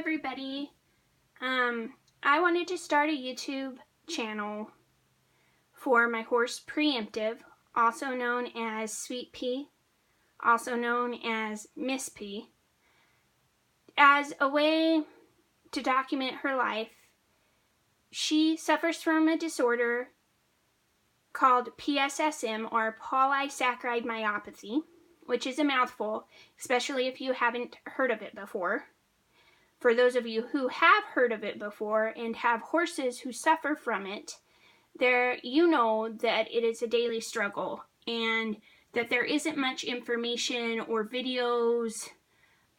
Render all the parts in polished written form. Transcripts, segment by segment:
everybody. I wanted to start a YouTube channel for my horse Preemptive, also known as Sweet Pea, also known as Miss P, as a way to document her life. She suffers from a disorder called PSSM, or polysaccharide myopathy, which is a mouthful, especially if you haven't heard of it before. For those of you who have heard of it before and have horses who suffer from it, you know that it is a daily struggle and that there isn't much information or videos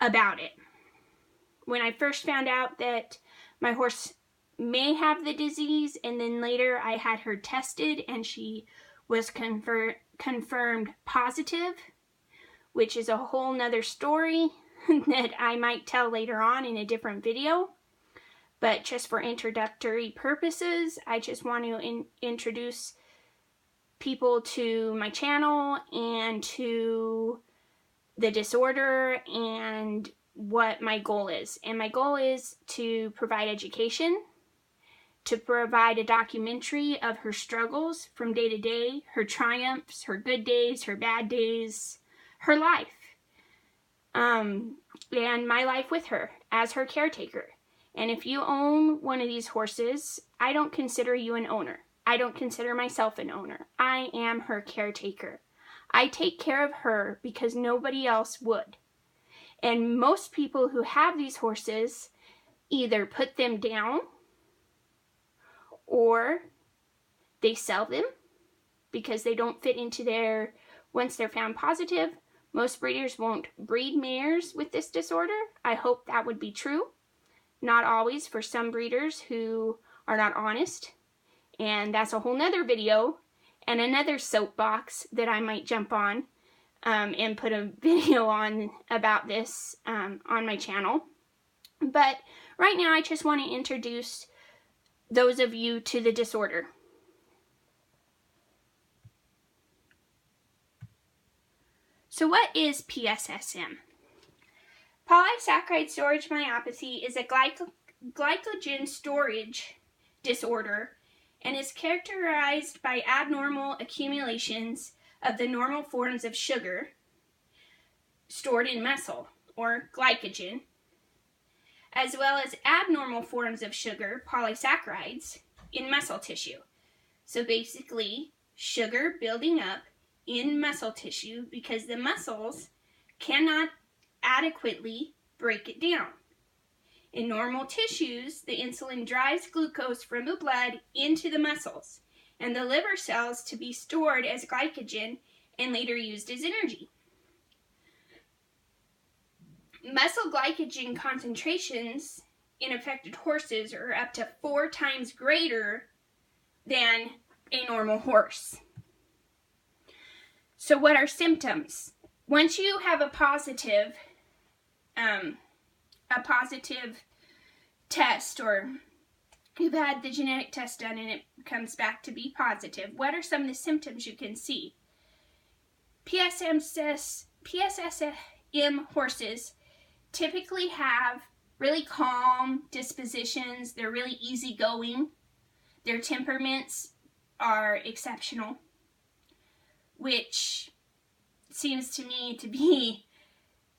about it. When I first found out that my horse may have the disease, and then later I had her tested and she was confirmed positive, which is a whole nother story that I might tell later on in a different video. But just for introductory purposes, I just want to introduce people to my channel and to the disorder and what my goal is. And my goal is to provide education, to provide a documentary of her struggles from day to day, her triumphs, her good days, her bad days, her life, and my life with her as her caretaker. And if you own one of these horses, I don't consider you an owner. I don't consider myself an owner. I am her caretaker. I take care of her because nobody else would. And most people who have these horses either put them down or they sell them because they don't fit into their, once they're found positive. Most breeders won't breed mares with this disorder. I hope that would be true. Not always, for some breeders who are not honest. And that's a whole nother video and another soapbox that I might jump on and put a video on about this on my channel. But right now I just want to introduce those of you to the disorder. So what is PSSM? Polysaccharide storage myopathy is a glycogen storage disorder and is characterized by abnormal accumulations of the normal forms of sugar stored in muscle, or glycogen, as well as abnormal forms of sugar, polysaccharides, in muscle tissue. So basically, sugar building up in muscle tissue because the muscles cannot adequately break it down. In normal tissues, the insulin drives glucose from the blood into the muscles and the liver cells to be stored as glycogen and later used as energy. Muscle glycogen concentrations in affected horses are up to 4 times greater than a normal horse. So what are symptoms? Once you have a positive test, or you've had the genetic test done and it comes back to be positive, what are some of the symptoms you can see? PSSM horses typically have really calm dispositions. They're really easygoing. Their temperaments are exceptional, which seems to me to be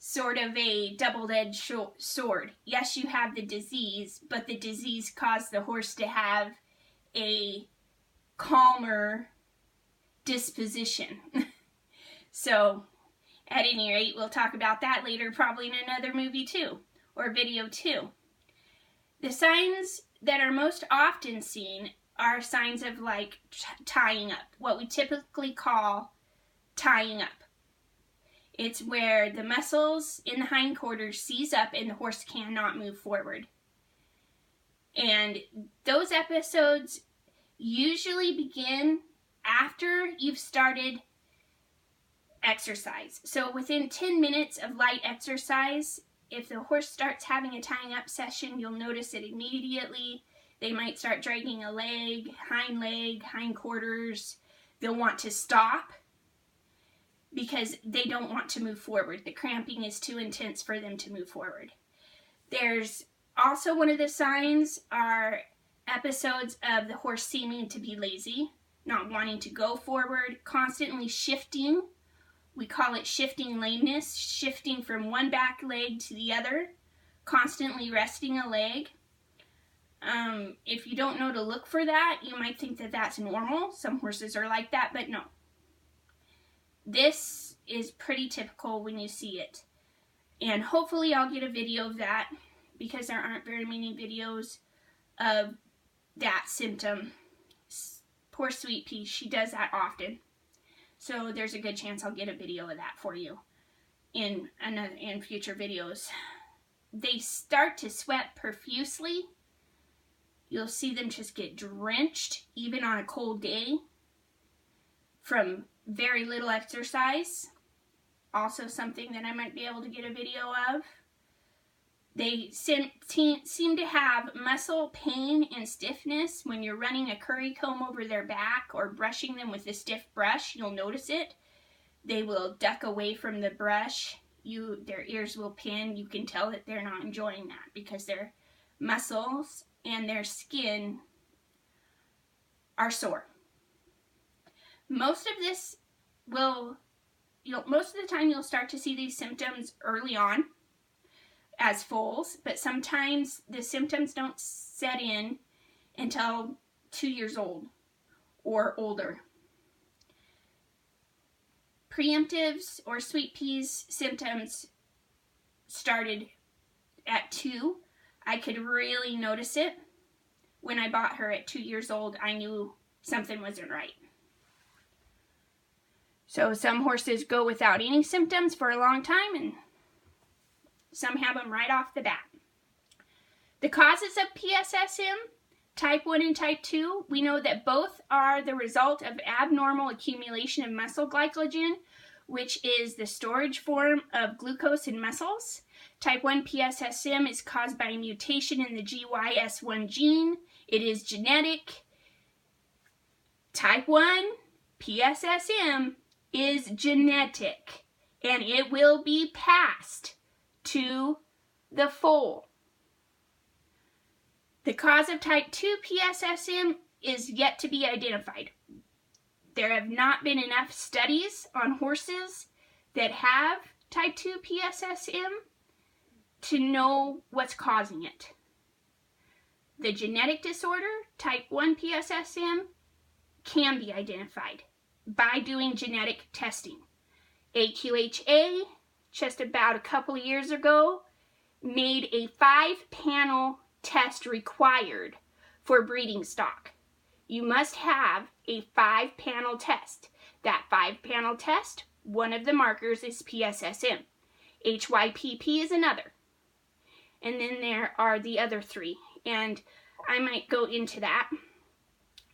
sort of a double-edged sword. Yes, you have the disease, but the disease caused the horse to have a calmer disposition. So, at any rate, we'll talk about that later, probably in another movie too, or video too. The signs that are most often seen are signs of like tying up, what we typically call tying up. It's where the muscles in the hindquarters seize up and the horse cannot move forward. And those episodes usually begin after you've started exercise. So within 10 minutes of light exercise, if the horse starts having a tying up session, you'll notice it immediately. They might start dragging a leg, hindquarters. They'll want to stop because they don't want to move forward. The cramping is too intense for them to move forward. There's Also, one of the signs are episodes of the horse seeming to be lazy, not wanting to go forward, constantly shifting. We call it shifting lameness, shifting from one back leg to the other, constantly resting a leg. If you don't know to look for that, you might think that that's normal. Some horses are like that, but no. This is pretty typical when you see it. And hopefully I'll get a video of that, because there aren't very many videos of that symptom. Poor Sweet Pea, she does that often. So there's a good chance I'll get a video of that for you in future videos. They start to sweat profusely. You'll see them just get drenched, even on a cold day, from very little exercise. Also something that I might be able to get a video of. They seem to have muscle pain and stiffness when you're running a curry comb over their back or brushing them with a stiff brush. You'll notice it. They will duck away from the brush. Their ears will pin. You can tell that they're not enjoying that because their muscles and their skin are sore. Most of the time you'll start to see these symptoms early on as foals, but sometimes the symptoms don't set in until 2 years old or older. Preemptives or Sweet Pea's symptoms started at 2. I could really notice it. When I bought her at 2 years old, I knew something wasn't right. So some horses go without any symptoms for a long time, and some have them right off the bat. The causes of PSSM, type 1 and type 2, we know that both are the result of abnormal accumulation of muscle glycogen, which is the storage form of glucose in muscles. Type 1 PSSM is caused by a mutation in the GYS1 gene. It is genetic. Type 1 PSSM is genetic, and it will be passed to the foal. The cause of type 2 PSSM is yet to be identified. There have not been enough studies on horses that have type 2 PSSM to know what's causing it. The genetic disorder, type 1 PSSM, can be identified by doing genetic testing. AQHA, just about a couple of years ago, made a 5-panel test required for breeding stock. You must have a 5-panel test. That 5-panel test, one of the markers is PSSM. HYPP is another. And then there are the other 3. And I might go into that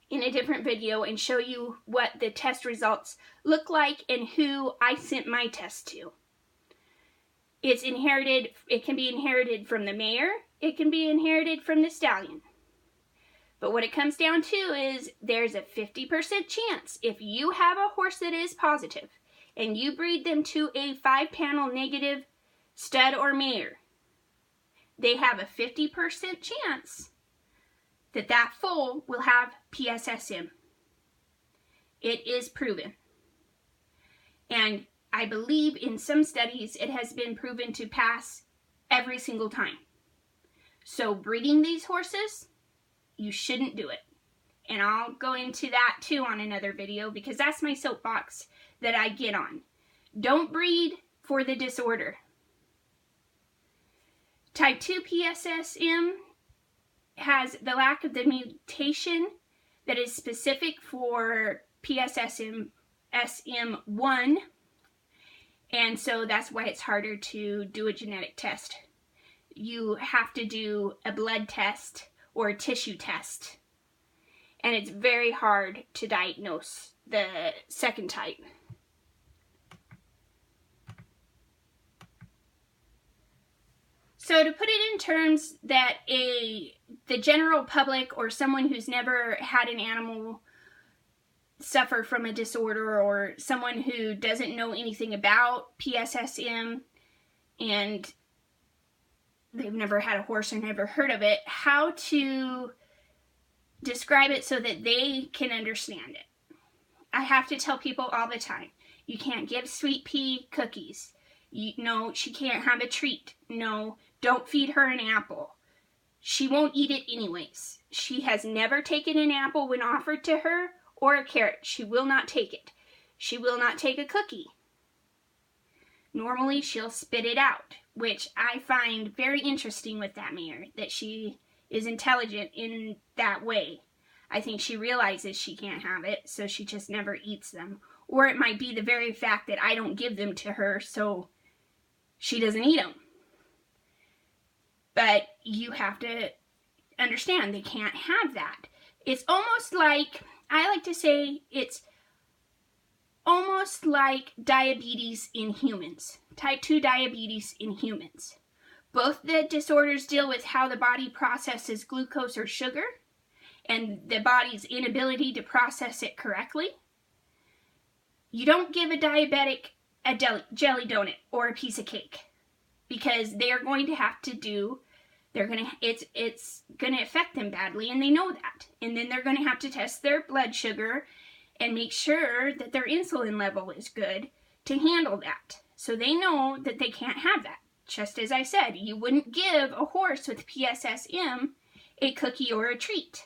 in a different video and show you what the test results look like and who I sent my test to. It's inherited, it can be inherited from the mare, it can be inherited from the stallion. But what it comes down to is there's a 50% chance if you have a horse that is positive and you breed them to a 5-panel negative stud or mare, they have a 50% chance that that foal will have PSSM. It is proven. And I believe in some studies it has been proven to pass every single time. So breeding these horses, you shouldn't do it. And I'll go into that too on another video because that's my soapbox that I get on. Don't breed for the disorder. Type 2 PSSM has the lack of the mutation that is specific for PSSM SM1, and so that's why it's harder to do a genetic test. You have to do a blood test or a tissue test, and it's very hard to diagnose the second type. So to put it in terms that the general public or someone who's never had an animal suffer from a disorder, or someone who doesn't know anything about PSSM and they've never had a horse or never heard of it, how to describe it so that they can understand it. I have to tell people all the time, you can't give Sweet Pea cookies. No, she can't have a treat. No, don't feed her an apple. She won't eat it anyways. She has never taken an apple when offered to her, or a carrot. She will not take it. She will not take a cookie. Normally, she'll spit it out, which I find very interesting with that mare, that she is intelligent in that way. I think she realizes she can't have it, so she just never eats them. Or it might be the very fact that I don't give them to her, so she doesn't eat them. But you have to understand, they can't have that. It's almost like, I like to say, it's almost like diabetes in humans. Type 2 diabetes in humans. Both the disorders deal with how the body processes glucose or sugar and the body's inability to process it correctly. You don't give a diabetic a jelly donut or a piece of cake, because they're going to have to do, it's going to affect them badly, and they know that. And then they're going to have to test their blood sugar and make sure that their insulin level is good to handle that. So they know that they can't have that. Just as I said, you wouldn't give a horse with PSSM a cookie or a treat,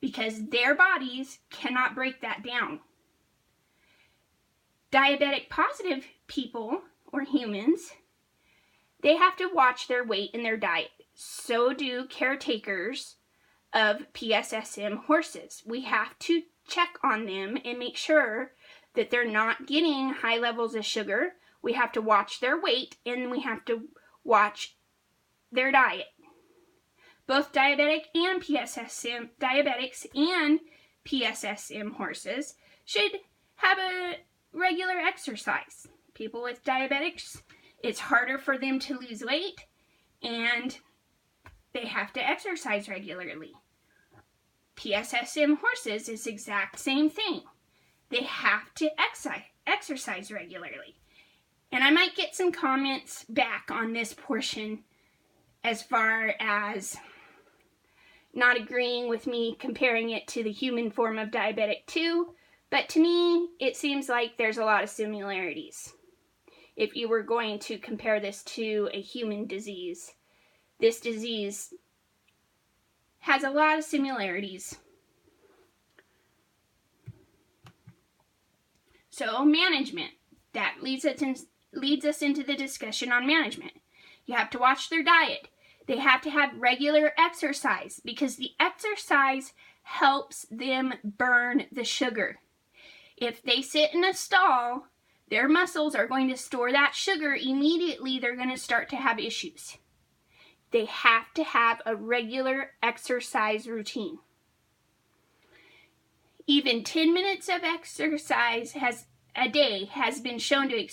because their bodies cannot break that down. Diabetic positive people, or humans, they have to watch their weight and their diet. So do caretakers of PSSM horses. We have to check on them and make sure that they're not getting high levels of sugar. We have to watch their weight, and we have to watch their diet. Both diabetics and PSSM horses should have a regular exercise. People with diabetics, it's harder for them to lose weight, and they have to exercise regularly. PSSM horses is the exact same thing. They have to exercise regularly. And I might get some comments back on this portion as far as not agreeing with me comparing it to the human form of diabetic 2, but to me, it seems like there's a lot of similarities. If you were going to compare this to a human disease, this disease has a lot of similarities. So management, that leads us into the discussion on management. You have to watch their diet. They have to have regular exercise, because the exercise helps them burn the sugar. If they sit in a stall, their muscles are going to store that sugar. Immediately, they're going to start to have issues. They have to have a regular exercise routine. Even 10 minutes of exercise a day has been shown to be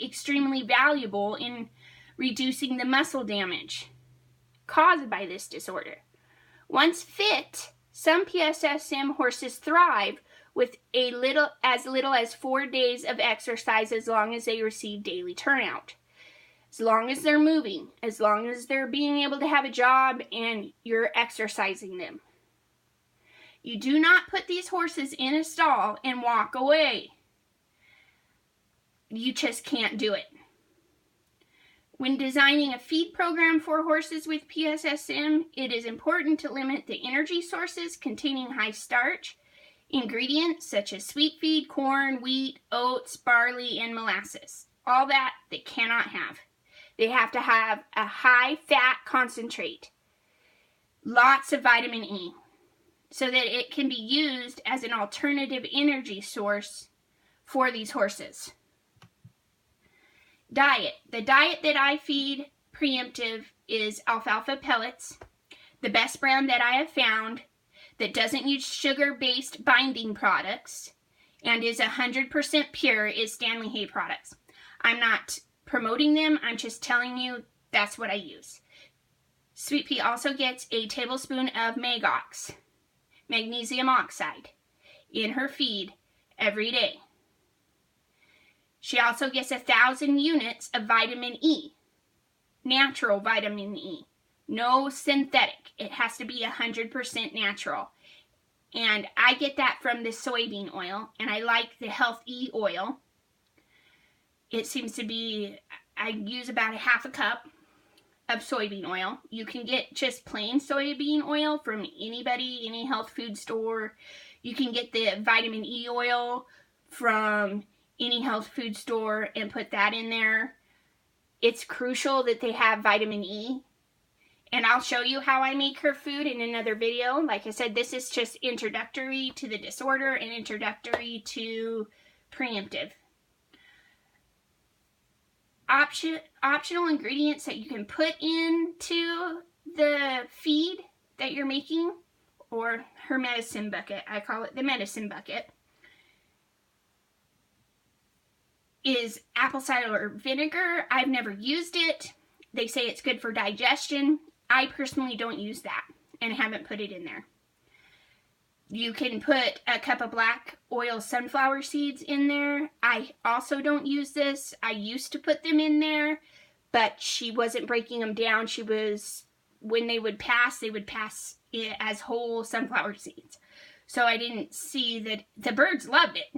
extremely valuable in reducing the muscle damage caused by this disorder. Once fit, some PSSM horses thrive with as little as 4 days of exercise, as long as they receive daily turnout. As long as they're moving, as long as they're being able to have a job and you're exercising them. You do not put these horses in a stall and walk away. You just can't do it. When designing a feed program for horses with PSSM, it is important to limit the energy sources containing high starch ingredients such as sweet feed, corn, wheat, oats, barley, and molasses. All that they cannot have. They have to have a high fat concentrate, lots of vitamin E, so that it can be used as an alternative energy source for these horses. Diet. The diet that I feed Preemptive is alfalfa pellets. The best brand that I have found that doesn't use sugar-based binding products and is 100% pure is Stanley Hay products. I'm not promoting them, I'm just telling you that's what I use. Sweet Pea also gets a tablespoon of Magox, magnesium oxide, in her feed every day. She also gets 1,000 units of vitamin E, natural vitamin E, no synthetic. It has to be 100% natural. And I get that from the soybean oil, and I like the Health E oil. It seems to be, I use about 1/2 cup of soybean oil. You can get just plain soybean oil from anybody, any health food store. You can get the vitamin E oil from any health food store and put that in there. It's crucial that they have vitamin E. And I'll show you how I make her food in another video. Like I said, this is just introductory to the disorder and introductory to preemptive. Optional ingredients that you can put into the feed that you're making, or her medicine bucket, I call it the medicine bucket, is apple cider vinegar. I've never used it. They say it's good for digestion. I personally don't use that and haven't put it in there. You can put a cup of black oil sunflower seeds in there. I also don't use this. I used to put them in there, but she wasn't breaking them down. She was, when they would pass it as whole sunflower seeds. So I didn't see that. The birds loved it.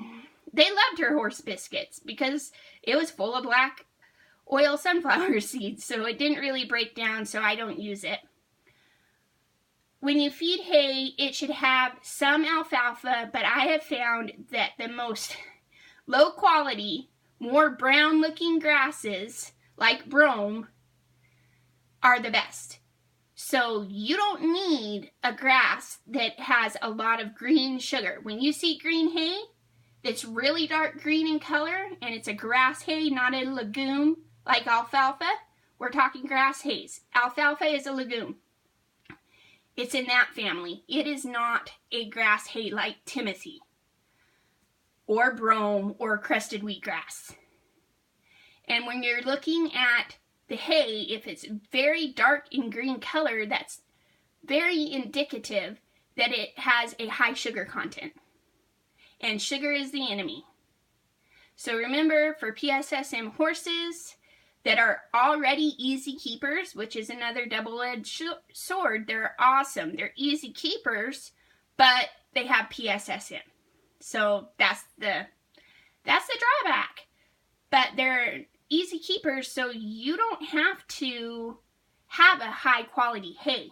They loved her horse biscuits because it was full of black oil sunflower seeds, so it didn't really break down, so I don't use it. When you feed hay, it should have some alfalfa, but I have found that the most low quality, more brown looking grasses, like brome, are the best. So you don't need a grass that has a lot of green sugar. When you see green hay that's really dark green in color, and it's a grass hay, not a legume like alfalfa, we're talking grass hays. Alfalfa is a legume. It's in that family. It is not a grass hay like Timothy or brome or crested wheatgrass. And when you're looking at the hay, if it's very dark in green color, that's very indicative that it has a high sugar content. And sugar is the enemy. So remember, for PSSM horses that are already easy keepers, which is another double-edged sword, they're awesome. They're easy keepers, but they have PSSM. So that's the drawback. But they're easy keepers, so you don't have to have a high quality hay.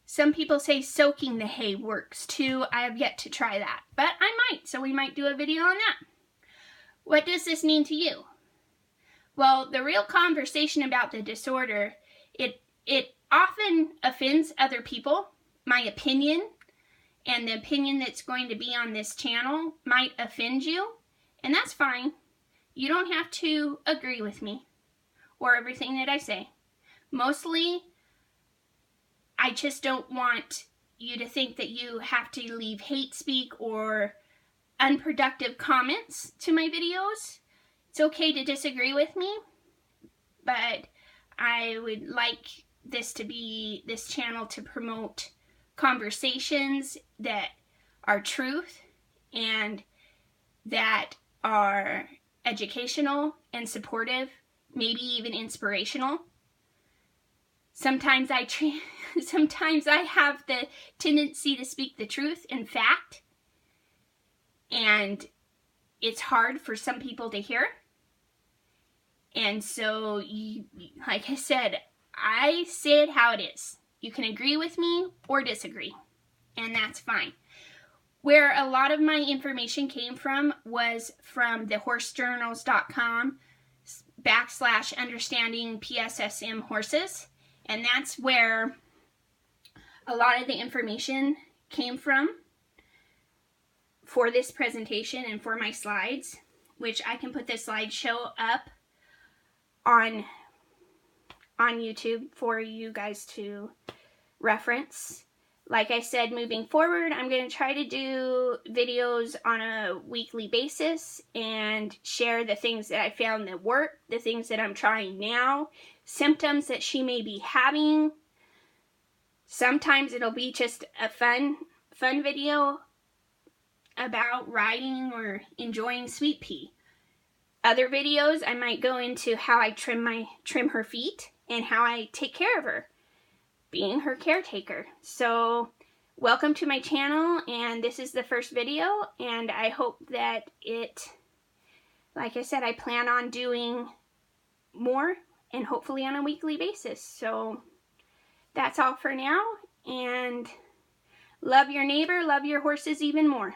Some people say soaking the hay works too. I have yet to try that, but I might, so we might do a video on that. What does this mean to you? Well, the real conversation about the disorder, it often offends other people. My opinion and the opinion that's going to be on this channel might offend you, and that's fine. You don't have to agree with me or everything that I say. Mostly, I just don't want you to think that you have to leave hate speak or unproductive comments to my videos. It's okay to disagree with me, but I would like this channel to promote conversations that are truth and that are educational and supportive, maybe even inspirational. Sometimes I have the tendency to speak the truth and fact, and it's hard for some people to hear. And so, like I said, I say it how it is. You can agree with me or disagree, and that's fine. Where a lot of my information came from was from the horsejournals.com/understanding PSSM horses. And that's where a lot of the information came from for this presentation and for my slides, which I can put the slideshow up on YouTube for you guys to reference. Like I said, moving forward, I'm going to try to do videos on a weekly basis and share the things that I found that work, the things that I'm trying now, symptoms that she may be having. Sometimes it'll be just a fun video. about riding or enjoying Sweet Pea. Other videos I might go into how I trim her feet and how I take care of her, being her caretaker. So welcome to my channel, and this is the first video, and I hope that like I said, I plan on doing more and hopefully on a weekly basis. So that's all for now, and love your neighbor, love your horses even more.